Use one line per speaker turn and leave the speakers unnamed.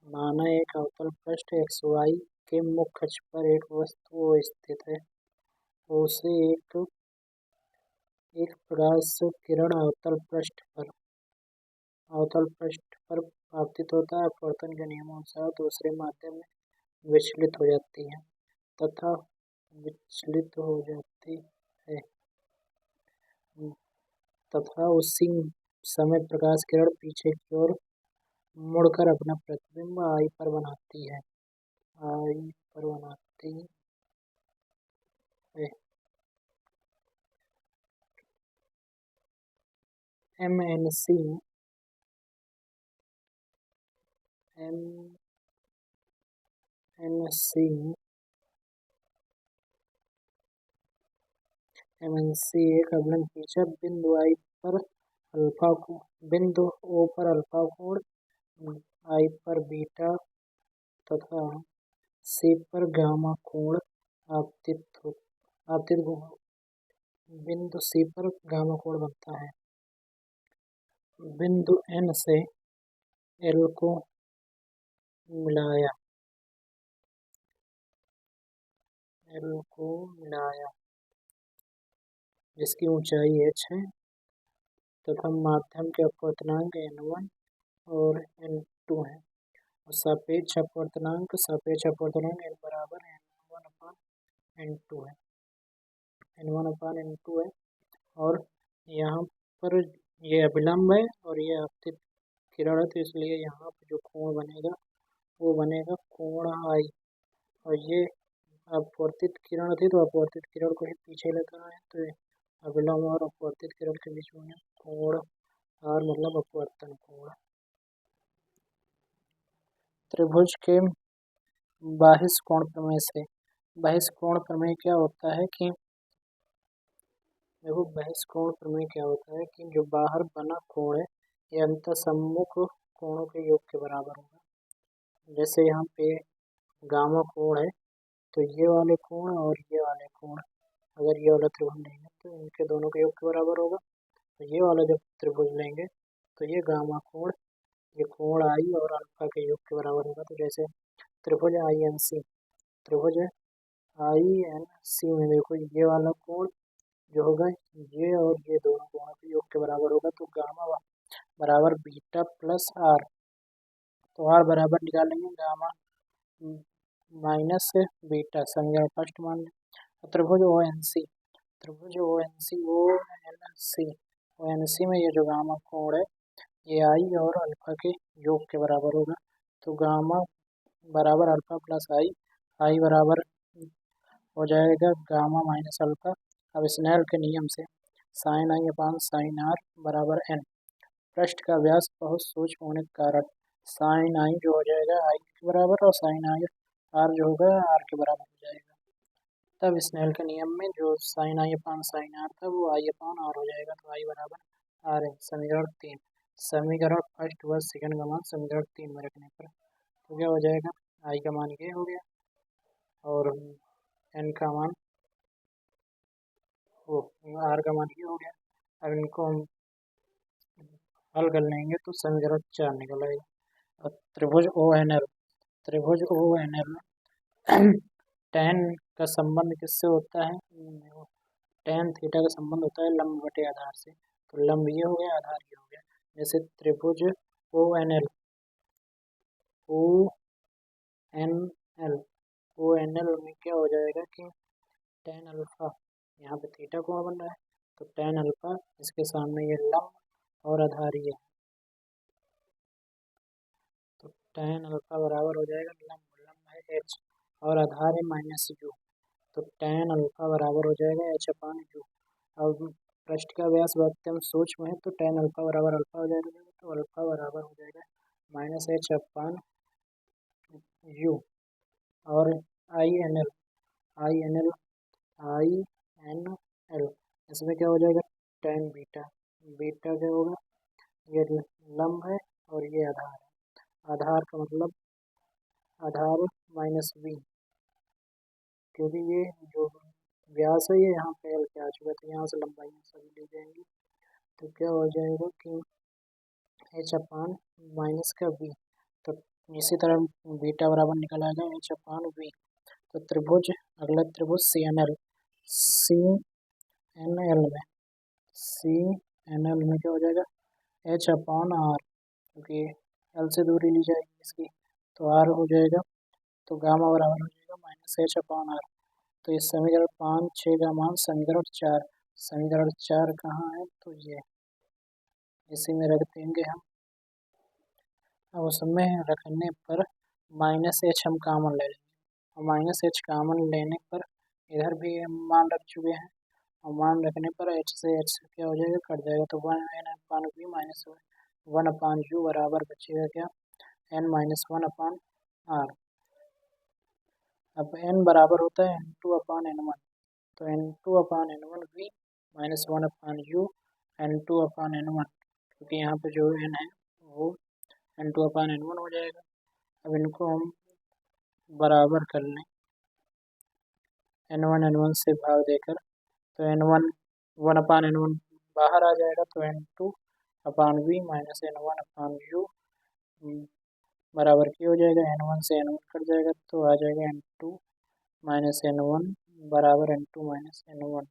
माना एक अवतल पृष्ठ XY के मुख्य अक्ष पर एक वस्तु O स्थित है। उसे एक प्रकाश किरण अवतल पृष्ठ पर आपतित होता है। अपवर्तन के नियमानुसार दूसरे माध्यम में विचलित हो जाती है तथा विचलित हो जाती है तथा उसी समय प्रकाश किरण पीछे की ओर मुड़कर अपना प्रतिबिंब आई पर बनाती है। MNC एक अवलन खींचा बिंदु I पर बिंदु O पर अल्फा कोण, I पर बीटा तथा C पर गामा कोण आपतित बिंदु C पर गामा कोण बनता है। बिंदु N से L को मिलाया जिसकी ऊंचाई h है तथा माध्यम के अपवर्तनांक N1 और N2 है और सापेक्ष अपवर्तनांक N बराबर N1/N2 है और यहाँ पर ये अभिलंब है और ये आपतित किरण है, तो इसलिए यहाँ पर जो कोण बनेगा वो बनेगा कोण I। और ये अपवर्तित किरण थी तो अपवर्तित किरण को ही पीछे लेकर आए, तो अभिलंब और अपवर्तित किरण के बीच में कोण R मतलब अपवर्तन कोण। त्रिभुज के बहिष्कोण प्रमेय से बहिष्कोण प्रमेय क्या होता है कि देखो बहिष्कोण प्रमेय क्या होता है कि जो बाहर बना कोण है ये अंतः सम्मुख कोणों के योग के बराबर होगा। जैसे यहाँ पे गामा कोण है तो ये वाले कोण और ये वाले कोण अगर ये वाला त्रिभुज लेंगे तो इनके दोनों के योग के बराबर होगा। तो ये वाला जब त्रिभुज लेंगे तो ये गामा कोण ये कोण I और अल्फा के योग के बराबर होगा। तो जैसे त्रिभुज INC में देखो ये वाला कोण जो होगा ये और ये दोनों कोणों के योग के बराबर होगा। तो गामा बराबर बीटा प्लस R, तो R बराबर निकालेंगे गामा माइनस बीटा, समीकरण फर्स्ट मान लें। त्रिभुज ONC में ये जो गामा कोण है ये I और अल्फा के योग के बराबर होगा। तो गामा बराबर अल्फा प्लस I बराबर हो जाएगा गामा माइनस अल्फा। अब स्नेल के नियम से sin I/sin R बराबर N। पृष्ठ का व्यास बहुत सूक्ष्म होने के कारण sin I जो हो जाएगा I के बराबर और sin R जो होगा R के बराबर हो जाएगा। तब स्नेल के नियम में जो sin I/sin R था वो I/R हो जाएगा। तो I बराबर R है। समीकरण 3 समीकरण फर्स्ट व सेकंड का मान समीकरण 3 में रखने पर तो क्या हो जाएगा I का मान ये हो गया और N का मान R का मान ये हो गया। अब इनको हम हल कर लेंगे तो समीकरण 4 निकल आएगा। त्रिभुज ONL tan का संबंध किससे होता है? tan थीटा का संबंध होता है लंब बटे आधार से। तो लंब ये हो गया आधार ये हो गया। जैसे त्रिभुज ONL में क्या हो जाएगा कि tan अल्फा यहाँ पे थीटा कोण बन रहा है तो tan अल्फा इसके सामने ये लंब और आधार ये, तो tan अल्फा बराबर हो जाएगा लंब है H और आधार है -u, तो tan अल्फा बराबर हो जाएगा H/u। अब पृष्ठ का व्यास अत्यंत सूक्ष्म है तो tan अल्फा बराबर अल्फा हो जाएगा। तो अल्फा बराबर हो जाएगा -H/u और INL इसमें क्या हो जाएगा tan बीटा क्या होगा ये लंब है और ये आधार है। आधार का मतलब आधार -v, क्योंकि ये जो व्यास है ये यहाँ पे L पे आ चुका है तो यहाँ से लंबाई सभी ली जाएंगी। तो क्या हो जाएगा कि H/- का v, तो इसी तरह बीटा बराबर निकल आएगा एच अपान वी। तो त्रिभुज, अगला त्रिभुज C N L, C N L में, सी एन एल में क्या हो जाएगा, एच अपान आर, क्योंकि एल से दूरी ली जाएगी इसकी, तो आर हो जाएगा। तो गामा बराबर हो जाएगा माइनस एच अपान आर। तो इस समीकरण 5, 6 का मान समीकरण 4 कहाँ है, तो ये इसी में रख देंगे हम। अब उसमें रखने पर माइनस एच हम कॉमन ले लेंगे, और माइनस एच कॉमन लेने पर इधर भी हम मान रख चुके हैं, और मान रखने पर एच से क्या हो जाएगा, कट जाएगा। तो one n upon v minus one upon u बराबर बचेगा क्या, n minus one upon r. अब एन बराबर होता है n two upon n one, तो n two upon n one v minus one upon u n two upon n one, क्योंकि यहाँ पे जो एन है वो n two upon n one हो जाएगा। अब इनको हम बराबर कर लें एन वन से भाग देकर, तो n one upon n one बाहर आ जाएगा, तो n two upon v minus n one upon u बराबर की हो जाएगा, एन वन से एन वन कट जाएगा, तो आ जाएगा n two minus n one बराबर n two minus n one.